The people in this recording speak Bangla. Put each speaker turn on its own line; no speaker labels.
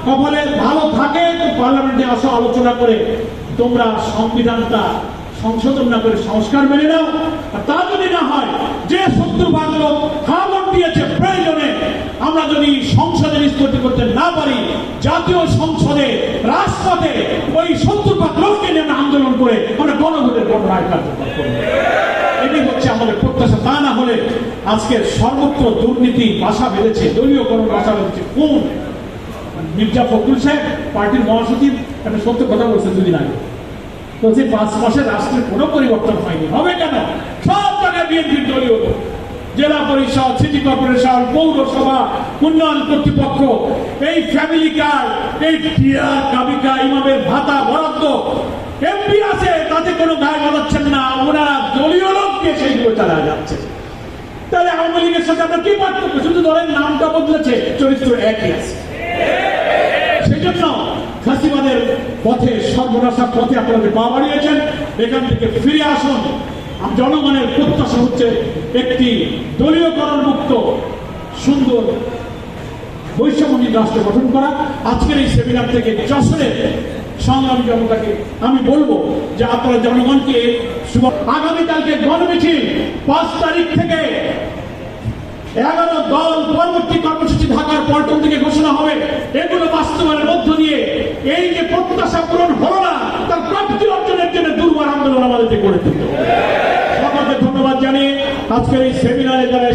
কপালে ভালো থাকে তো পার্লামেন্টে আসো, আলোচনা করে তোমরা সংবিধানটা সংশোধন না করে সংস্কার মেনে নাও। আর তা যদি না হয়, যে 70% লোক খাওয়ান দিয়েছে, প্রয়োজনে আমরা যদি সংসদে নিষ্পত্তি করতে না পারি, জাতীয় সংসদে রাজপথে ওই 70% লোককে নিয়ে আমরা আন্দোলন করে আমরা গণভোটের রায় কার্যকর করব। এটাই হচ্ছে আমাদের প্রত্যাশা। তা না হলে আজকে সর্বত্র দুর্নীতি বাসা বেঁধেছে, দলীয়করণ বাসা বেঁধেছে। কোন মির্জা ফখরুল সাহেব পার্টির মহাসচিব একটা সত্য কথা বলছে দুদিন আগে, বলছে 5 মাসে রাষ্ট্রের কোনো পরিবর্তন হয়নি। হবে কেন? সব জায়গায় বিএনপির দলীয় লোক, জেলা পরিষদ, সিটি কর্পোরেশন, পৌরসভা, উন্নয়ন কর্তৃপক্ষ, এই ফ্যামিলি কার্ড, এই টিয়া কাবিকা, ইমামের ভাতা বরাদ্দ, এমপি আছে, তাতে কোনো গায়ে বাজাচ্ছেন না, ওনারা দলীয় লোক দিয়ে সেইগুলো চালা যাচ্ছে। তাহলে আওয়ামী লীগের সাথে আপনার কি পার্থক্য? শুধু ধরেন নামটা বদলেছে, চরিত্র একই আছে। সেই জন্য ফাঁসিবাদের পথে, সর্বনাশার পথে আপনাদের পা বাড়িয়েছেন। এখান থেকে ফিরে আসুন। জনগণের প্রত্যাশা হচ্ছে একটি দলীয়করণ মুক্ত সুন্দর বৈষম্যহীন রাষ্ট্র গঠন করা। আজকের এই সেমিনার থেকে যশোরের সংগ্রামী জনতাকে আমি বলবো যে আপনারা জনগণকে আগামীকালকে গণমিছিল 5 তারিখ থেকে 11 দল পরবর্তী কর্মসূচি ঢাকার পল্টন থেকে ঘোষণা হবে। এগুলো বাস্তবায়নের মধ্য দিয়ে এই যে প্রত্যাশা পূরণ হলো না, তার প্রাপ্তি অর্জনের জন্য দুর্বার আন্দোলন আমাদেরকে করে তুলতে হবে। সকলকে ধন্যবাদ জানিয়ে আজকের এই সেমিনারে যারা